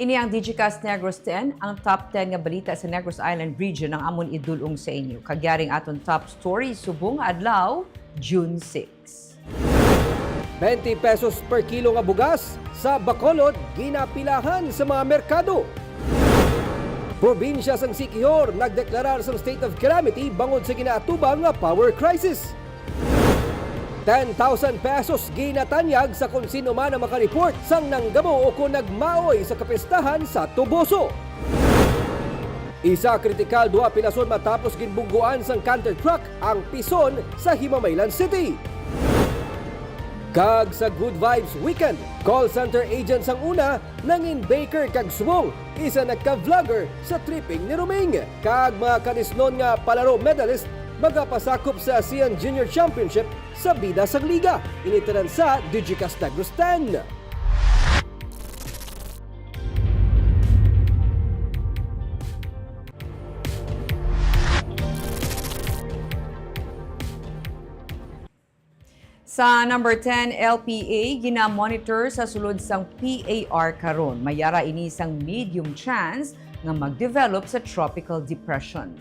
Ini ang Digicast Negros X, ang top 10 nga balita sa Negros Island region ng amon idulong sa inyo. Kagyaring aton top story subong adlaw, June 6. 20 pesos per kilo nga bugas sa Bacolod ginapilahan sa mga merkado. Probinsya sang Siquijor nagdeklarar sa state of calamity bangod sa ginaatubang nga power crisis. 10,000 pesos ginatanyag sa kung sino man ang makareport sang nanggamo o kung nagmaoy sa kapistahan sa Tuboso. Isa kritikal duha pinason matapos ginbungguan sang counter truck ang pison sa Himamaylan City. Kag sa Good Vibes Weekend, call center agent sang una nangin baker kag subong, isa nagka-vlogger sa tripping ni Ruming. Kag mga kanisnon nga palaro medalist magapasakop sa ASEAN Junior Championship sa bida sang liga. Initiran sa Digicast Negros X. Sa number 10, LPA gina-monitor sa sulod sang PAR karon. Mayara ini sang medium chance nga mag-develop sa tropical depression.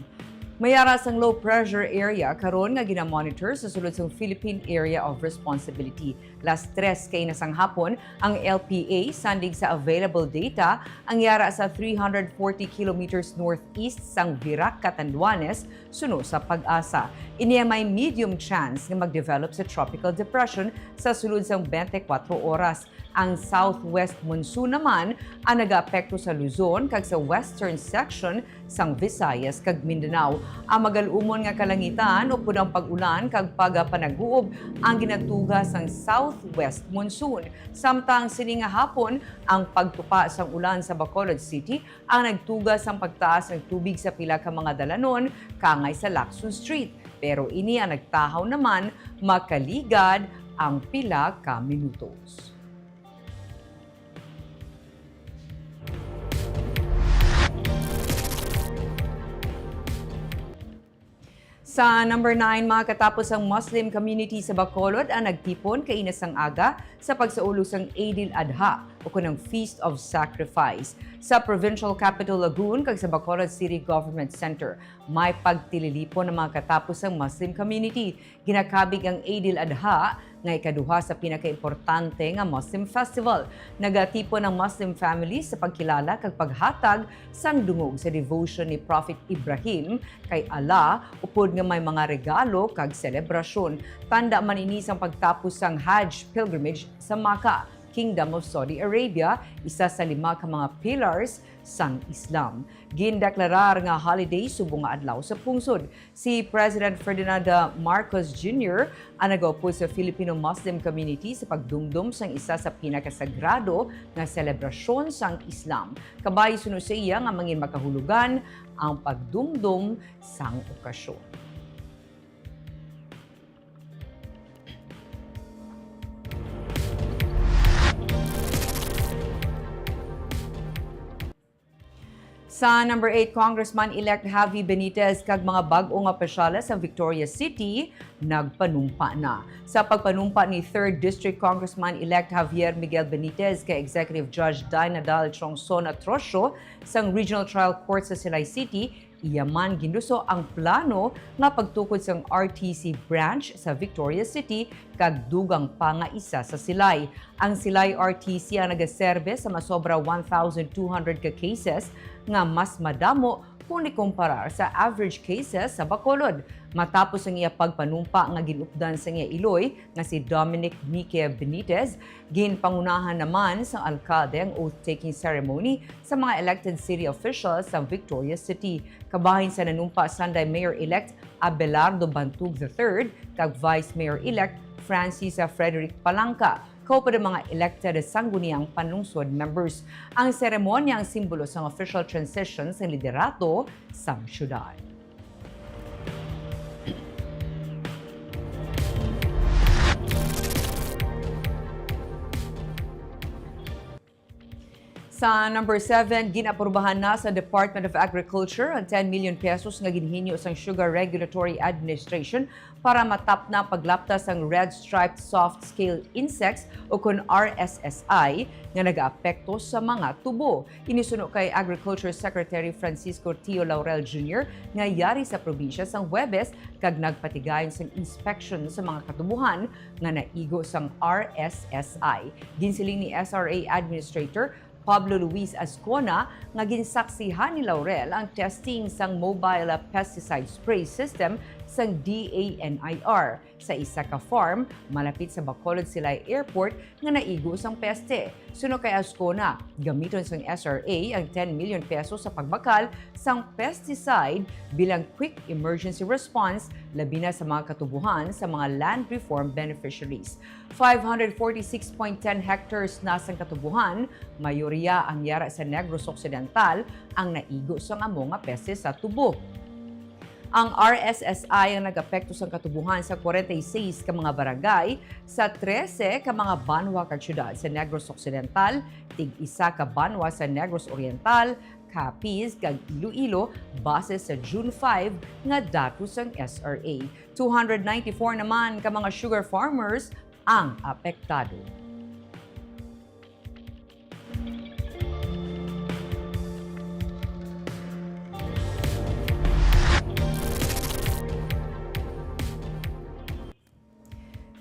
Mayara sang low pressure area karon nga gina-monitor sa sulod sang Philippine Area of Responsibility. Las 3 kay nasang hapon ang LPA sandig sa available data ang yara sa 340 kilometers northeast sang Virac, Catanduanes suno sa Pag-asa. Iniya may medium chance nga mag-develop sa tropical depression sa sulod sang 24 oras. Ang southwest monsoon naman ang nag-aapekto sa Luzon kag sa western section sang Visayas kag Mindanao. Ang magalumon nga kalangitan upod ang pag-ulan kag pagpanag-uob ang ginatuga sang southwest monsoon. Samtang sini nga hapon ang pagtupa sang ulan sa Bacolod City ang nagtuga sang pagtaas ng tubig sa pila ka mga dalanon kangay sa Lacson Street. Pero ini ang nagtahaw naman makaligad ang pila ka minutos. Sa number 9, makatapos ang Muslim community sa Bacolod ang nagtipon kay inasang aga sa pagsaulog sang Eid al-Adha o kunang Feast of Sacrifice. Sa Provincial Capital Lagoon kag sa Bacolod City Government Center, may pagtililipon ng mga katapos ang Muslim community. Ginakabig ang Eid al-Adha nga ikaduha sa pinakaimportante nga Muslim festival. Nagatipon ang Muslim families sa pagkilala kag paghatag sang dungog sa devotion ni Prophet Ibrahim kay Allah upod nga may mga regalo kag selebrasyon. Tanda man ini sang pagtapos sang Hajj pilgrimage sa Makkah, Kingdom of Saudi Arabia, isa sa 5 ka mga pillars sang Islam. Gindeklarar nga holiday subong nga adlaw sa pungsod. Si President Ferdinand Marcos Jr. ang nag-upo sa Filipino Muslim community sa pagdumdum sang isa sa pinakasagrado nga selebrasyon sang Islam. Kabay sunod sa iya nga mangin makahulugan ang pagdumdum sang okasyon. Sa number 8, Congressman-elect Javi Benitez kag mga bag-o nga pasyala sa Victoria City nagpanumpa na. Sa pagpanumpa ni 3rd District Congressman-elect Javier Miguel Benitez kay Executive Judge Dinadal Chongson Atrosio sang Regional Trial Court sa Silay City, iyaman ginduso ang plano nga pagtukod sang RTC branch sa Victoria City kag dugang pa nga isa sa Silay. Ang Silay RTC ang nagaserbe sa masobra 1,200 ka cases nga mas madamo kung ikumparar sa average cases sa Bacolod. Matapos ang iya pagpanumpa nga ginupdan sa iya iloy nga si Dominic Nique Benitez, ginpangunahan naman sa alkalde ang oath-taking ceremony sa mga elected city officials sa Victoria City. Kabahin sa nanumpa Sunday Mayor-elect Abelardo Bantug III kag Vice Mayor-elect Francis Frederick Palangka. Kaupa ng mga elected sangguniang panlungsod members. Ang seremonya ang simbolo sa official transition sa liderato sa syudad. Sa number 7, ginaprubahan na sa Department of Agriculture ang 10 million pesos nga ginhinyo sang Sugar Regulatory Administration para matap na paglaptas ang red-striped soft-scale insects o kun RSSI nga nag-aapekto sa mga tubo. Inisuno kay Agriculture Secretary Francisco Tio Laurel Jr. nga yari sa probinsya sang Huwebes kag nagpatigayon sang inspection sa mga katubuhan nga naigo sang RSSI. Ginsiling ni SRA Administrator Pablo Luis Ascona nga ginsaksihan ni Laurel ang testing sang mobile pesticide spray system sang DANIR sa isa ka farm malapit sa Bacolod Silay Airport nga naigo sang peste. Suno kay Ascona, gamiton sang SRA ang 10 million pesos sa pagbakal sang pesticide bilang quick emergency response labi na sa mga katubuhan sa mga land reform beneficiaries. 546.10 hectares na sang katubuhan, mayoriya ang yara sa Negros Occidental ang naigo sang amo nga peste sa tubo. Ang RSSI ang nag-apekto sa katubuhan sa 46 ka mga barangay sa 13 ka mga banwa ka syudad sa Negros Occidental, tig-isa ka banwa sa Negros Oriental, Capiz, kag Iloilo base sa June 5 nga datos ng SRA. 294 naman ka mga sugar farmers ang apektado.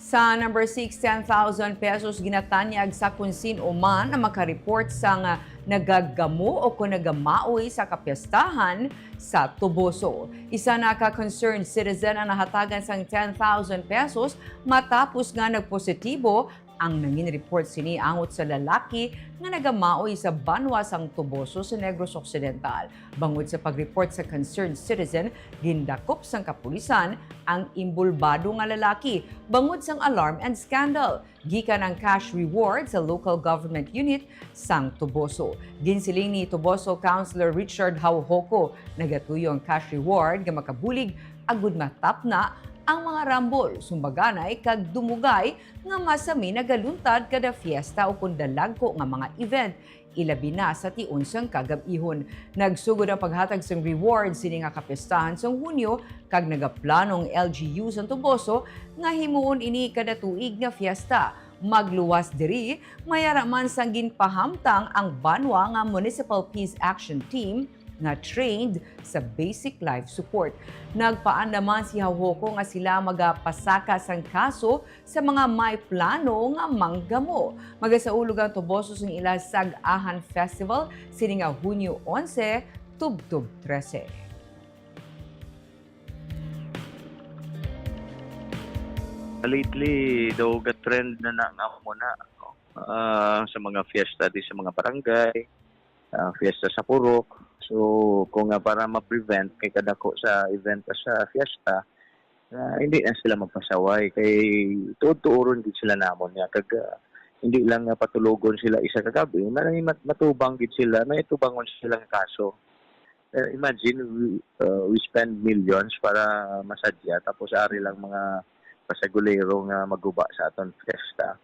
Sa number 6, 10,000 pesos ginatanyag sa kung sino man na makareport sa nga nagagamo o kung nagamaoy sa kapyastahan sa Tuboso. Isa na ka-concerned citizen ang nahatagan sang 10,000 pesos matapos nga nagpositibo ang nangin report sini angot sa lalaki nga nagamaoy sa banwa sang Tuboso sa Negros Occidental. Bangod sa pag-report sa concerned citizen, gindakop sang kapulisan ang imbulbado nga lalaki bangod sang alarm and scandal. Gikan ang cash reward sa local government unit sang Tuboso. Ginsiling ni Tuboso Councilor Richard Hauhoko, nagatuyo ang cash reward nga makabulig agud matap na ang mga rambol, sumbaganay kag dumugay nga masami nagaluntad kada fiesta o kundalagko nga mga event. Ilabi na sa tion sang kagab-ihon. Nagsugod ang paghatag sang reward sini nga kapestahan sang Hunyo kag nagaplanong LGU sa Tuboso nga himuon ini kada tuig nga fiesta. Magluwas diri, mayara man sang ginpahamtang ang banwa nga Municipal Peace Action Team na trained sa basic life support. Nagpaan naman si Hauhoko nga sila magapasaka sang kaso sa mga may plano nga manggamo. Magasaulog ang Tuboso sa ila Sag-ahan Festival sini nga Hunyo 11, Tubtub 13. Lately, daw trend na muna sa mga fiesta di sa mga barangay, fiesta sa Purok. So, kung para ma-prevent kay kadako sa event sa fiesta, hindi na sila magpasaway. Kay tuod-tuoron din sila namon niya. Kag hindi lang patulogon sila isa kagabi, matubang din sila, may tubangon silang kaso. Imagine, we spend millions para masadya, tapos ari lang mga pasagulero nga maguba sa aton fiesta.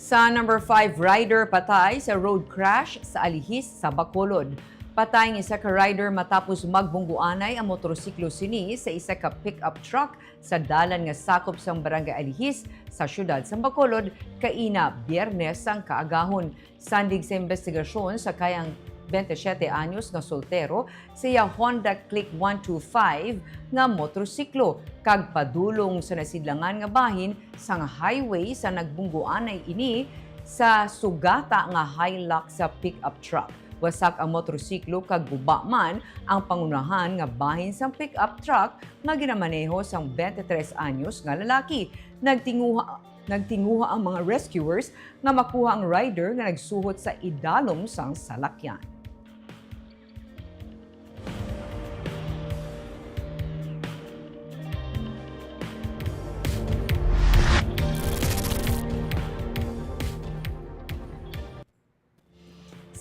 Sa number 5, rider patay sa road crash sa Alihis sa Bacolod. Patay ng isa ka rider matapos magbungguanay ang motorsiklo sini sa isa ka pick-up truck sa dalan nga sakop sang barangay Alihis sa syudad sa Bacolod kaina Biyernes sang kaagahon. Sandig sa investigasyon sa kayang 27 anyos nga soltero siya Honda Click 125 nga motorsiklo kag padulong sa nasidlangan nga bahin sang highway sa nagbungguanay ini sa sugata nga Hilux sa pickup truck. Wasak ang motorsiklo kag guba man ang pangunahan nga bahin sang pickup truck nga ginamaneho sang 23 anyos nga lalaki. Nagtinguha ang mga rescuers nga makuha ang rider nga nagsuhot sa idalom sang salakyan.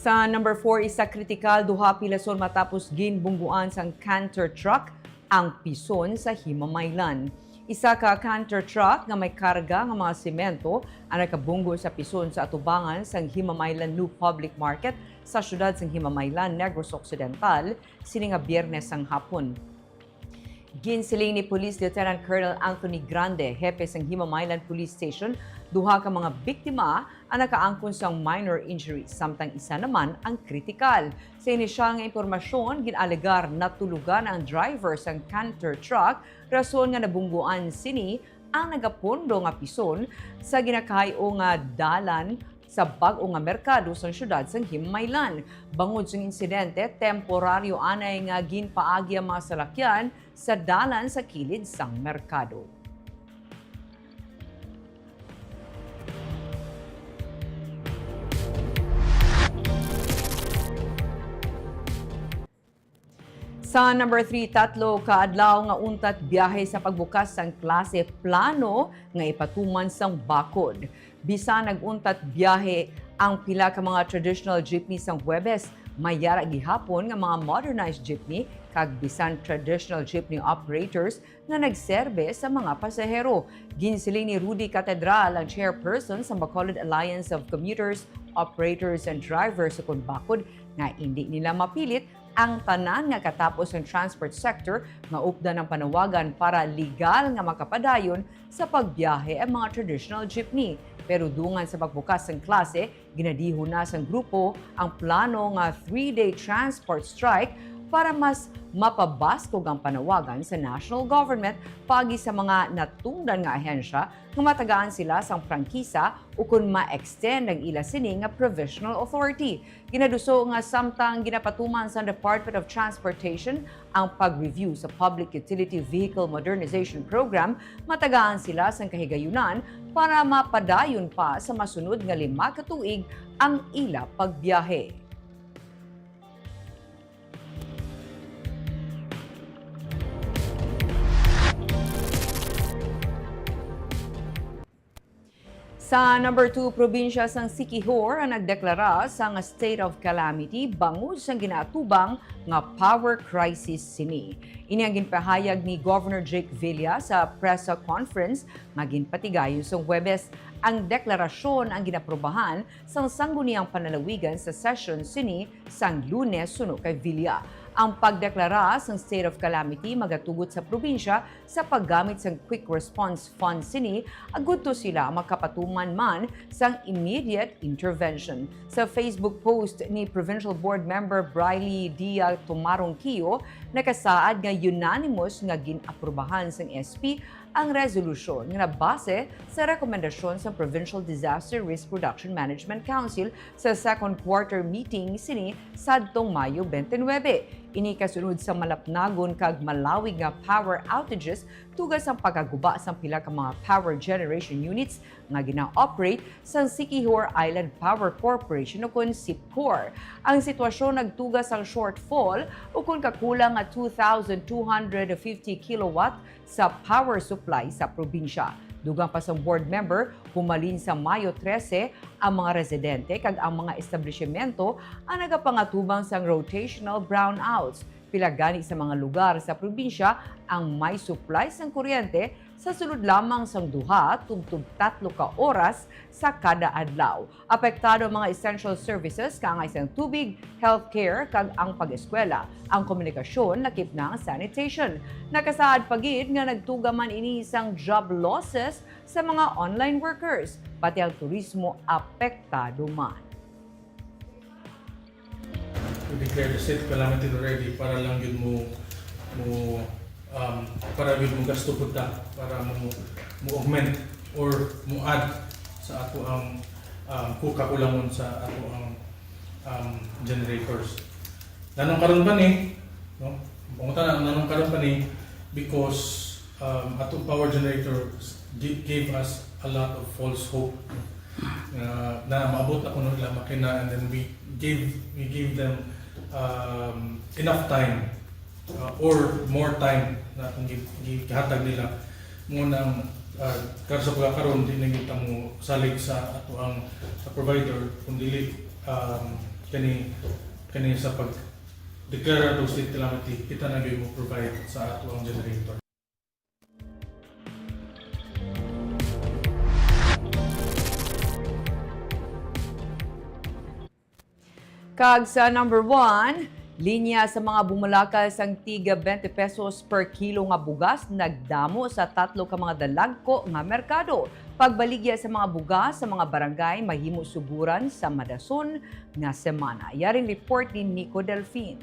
Sa number 4, isa kritikal duha pilason matapos ginbungguan sang canter truck ang pison sa Himamaylan. Isa ka canter truck nga may karga nga mga semento ang nakabunggo sa pison sa atubangan sang Himamaylan New Public Market sa syudad sang Himamaylan, Negros Occidental, sini nga Biyernes sang hapon. Ginsiling ni Police Lieutenant Colonel Anthony Grande, hepe sang Himamaylan Police Station, duha ka mga biktima ang nakaangkon sang minor injuries, samtang isa naman ang kritikal. Sa inisyal nga impormasyon, ginalegar na tulugan ang driver sang canter truck, rason nga nabungguan sini ang nagapondo nga pison sa ginakayo nga dalan sa bag-o nga merkado sa syudad sang Himamaylan. Bangod sa insidente, temporaryo anay nga ginpaagi ang mga salakyan sa dalan sa kilid sang merkado. Sa number 3, tatlo kaadlaw nga untat biyahe sa pagbukas sang klase plano nga ipatuman sang Bacolod. Bisan nag-untat biyahe ang pila ka mga traditional jeepney sang Huwebes, mayara gihapon nga mga modernized jeepney kag bisan traditional jeepney operators nga nagserbe sa mga pasahero. Ginsiling ni Rudy Catedral, ang chairperson sa Bacolod Alliance of Commuters, Operators and Drivers sa Bacolod, nga hindi nila mapilit ang tanan nga katapos ng transport sector nga upda ng panawagan para legal nga makapadayon sa pagbiyahe ang mga traditional jeepney. Pero dungan sa pagbukas ng klase, ginadiho na sang grupo ang plano nga 3-day transport strike para mas mapabaskog ang panawagan sa national government pagi sa mga natungdan nga ahensya nga matagaan sila sang prangkisa o kung ma-extend ang ila sini nga provisional authority. Ginaduso nga samtang ginapatuman sa Department of Transportation ang pag-review sa Public Utility Vehicle Modernization Program, matagaan sila sang kahigayunan para mapadayon pa sa masunod nga 5 ka tuig ang ila pagbiyahe. Sa number 2, probinsya sang Siquijor ang nagdeklara sa nga state of calamity bangod sang ginaatubang nga power crisis sini. Ini ang ginpahayag ni Governor Jake Villa sa press conference nga ginpatigayon sa Huwebes. Ang deklarasyon ang ginaprobahan sang sangguniang panalawigan sa session sini sang Lunes suno kay Villa. Ang pagdeklara ng state of calamity magatugot sa probinsya sa paggamit ng quick response fund sini, agudto sila makapatuman man sang immediate intervention. Sa Facebook post ni Provincial Board Member Briley Dia Tomarongkio, nakasaad nga unanimous nga ginaprubahan sang SP ang resolusyon nga nabase sa rekomendasyon sa Provincial Disaster Risk Reduction Management Council sa second quarter meeting sini sadtong Mayo 29. Ini kasunod sa malapnagon kag malawig nga power outages tugas ang pagaguba sa pila ka mga power generation units nga gina-operate sa Siquijor Island Power Corporation o kun Siquijor. Ang sitwasyon nagtugas ang shortfall o kun kakulang nga 2,250 kilowatt sa power supply sa probinsya. Dugang pa sa board member, humalin sa Mayo 13 ang mga residente kag ang mga establishmento ang nagapangatubang sang rotational brownouts. Pilagani sa mga lugar sa probinsya ang may supply sang kuryente sa sulod lamang sang 2 tubtub 3 ka oras sa kada adlaw. Apektado ang mga essential services kaangay sang tubig, healthcare kag ang pag-eskwela, ang komunikasyon lakip na ang sanitation. Nakasaad pagid nga nagtuga man ini sang job losses sa mga online workers, pati ang turismo apektado man. To declare the state calamity already para lang yun para yun mo gasto po para mo augment or mo add sa ato ang kukulangon sa ato ang generators. Nanong karon pa ni, no? Nanong karon pa ni because ato power generators gave us a lot of false hope na maabot na kuno nila makina, and then we gave them enough time or more time na kung gihatag nila mo nang sa pagkakaroon din nagita mo salig sa ato ang provider kung dili kani sa pag declare of state calamity kita na mo provide sa ato ang generator. Kag sa number 1, linya sa mga bumulakal sang tiga 20 pesos per kilo nga bugas nagdamo sa 3 ka mga dalagko nga merkado. Pagbaligya sa mga bugas sa mga barangay mahimo suguran sa madason nga semana. Yaring report ni Nico Delfin.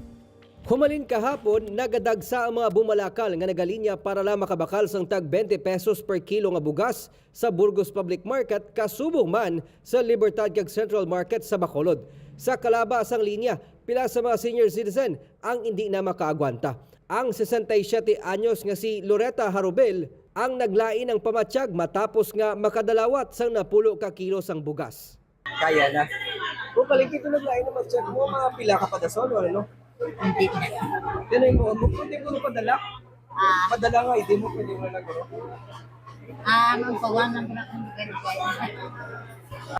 Humalin kahapon, nagadagsa ang mga bumalakal nga nagalinya para lang makabakal sang tag 20 pesos per kilo nga bugas sa Burgos Public Market kasubong man sa Libertad kag Central Market sa Bacolod. Sa kalaba sang linya, pila sa mga senior citizen ang hindi na makaagwanta. Ang 67 anyos nga si Loretta Harubel ang naglain ng pamatsyag matapos nga makadalawat sang napulo ka kilo sang bugas. Kaya na. Kung paligid ito naglain ng matsyag mo, mga pila ka padason, no? Hindi. Yan mo, pwede mo padala? Padala nga, hindi mo pwede mo nagano. Magpawangan ko na kung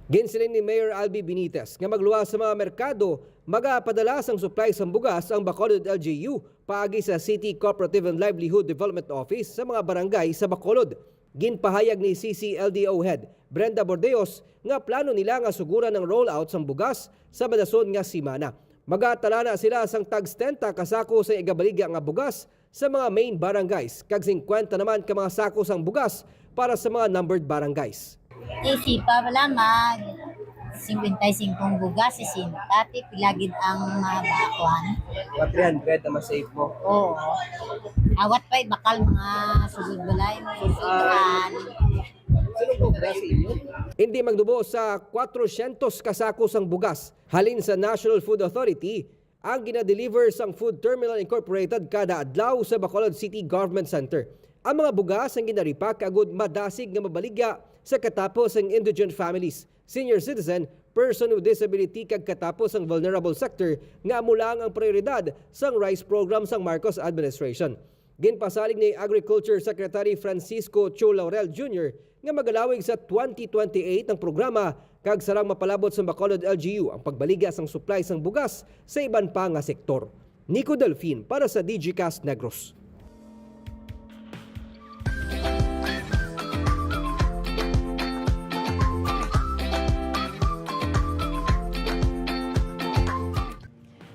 Ginsilin ni Mayor Albi Benitez nga magluwas sa mga merkado, magapadala sang supply sang bugas ang Bacolod LGU paagi sa City Cooperative and Livelihood Development Office sa mga barangay sa Bacolod. Ginpahayag ni CCLDO Head Brenda Bordeos nga plano nila nga suguran ng rollout sang bugas sa madason nga simana. Magatala na sila sang tag 70 kasako sa igabaligya nga bugas sa mga main barangays, kag 50 naman ka mga sako sang bugas para sa mga numbered barangays. isipa wala mag 55 bugas, 60, pilagid ang mabakuan. 300 na masave mo. Oo. Awat pa'y bakal mga sugod balay mo. Sino po ba sa inyo? Hindi magdubo sa 400 kasako sang bugas. Halin sa National Food Authority, ang ginadeliver sang Food Terminal Incorporated kada adlaw sa Bacolod City Government Center. Ang mga bugas ang ginaripak agud madasig nga mabaligya sa katapos ang indigent families, senior citizen, person with disability kag katapos ang vulnerable sector nga amulang ang prioridad sang rice program sang Marcos administration. Ginpasalig ni Agriculture Secretary Francisco Cho Laurel Jr. nga magalawig sa 2028 ang programa kag sarang mapalabot sa Bacolod LGU ang pagbaligya sang supply sang bugas sa iban pa nga sektor. Nico Delfin para sa Digicast Negros.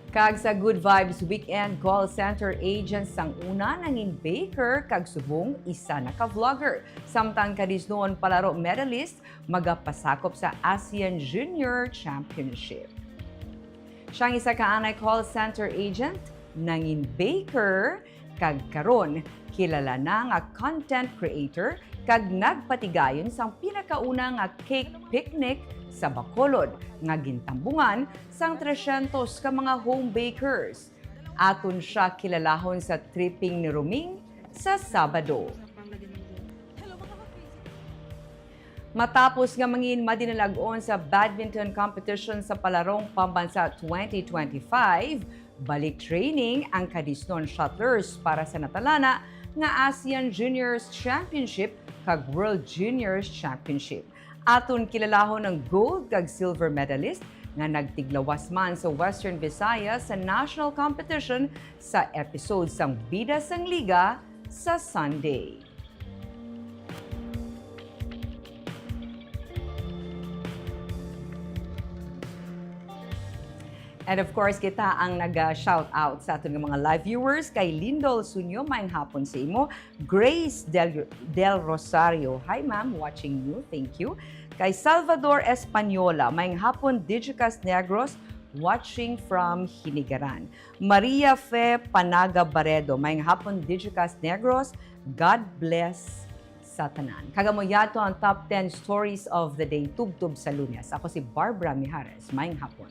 Kag sa Good Vibes Weekend Call Center agent sang una nangin baker kag subong isa na ka-vlogger. Samtang kadisnoon palaro medalist magapasakop sa ASEAN Junior Championship. Siyang isa ka anay call center agent nangin baker kag karon kilala na nga content creator kag nagpatigayon sang pinakauna nga cake picnic sa Bacolod nga gintambungan sang 300 ka mga home bakers. Aton siya kilalahon sa tripping ni Ruming sa Sabado. Matapos nga mangin madinalagon sa badminton competition sa Palarong Pambansa 2025, balik training ang kadisnon shuttlers para sa natalana nga ASEAN Juniors Championship kag World Juniors Championship. Aton kilalahon ng gold kag silver medalist nga nagtiglawas man sa Western Visayas sa national competition sa episode sang Bida sang Liga sa Sunday. And of course, kita ang nag-shout out sa aton mga live viewers kay Lindol Sunyo, maayong hapon sa imo. Grace Del Rosario, hi ma'am, watching you, thank you. Kay Salvador Española, maayong hapon Digicast Negros, watching from Hinigaran. Maria Fe Panaga Baredo, maayong hapon Digicast Negros, God bless sa tanan. Kagamo yato ang top 10 stories of the day, tubtub sa Lunes. Ako si Barbara Mijares, maayong hapon.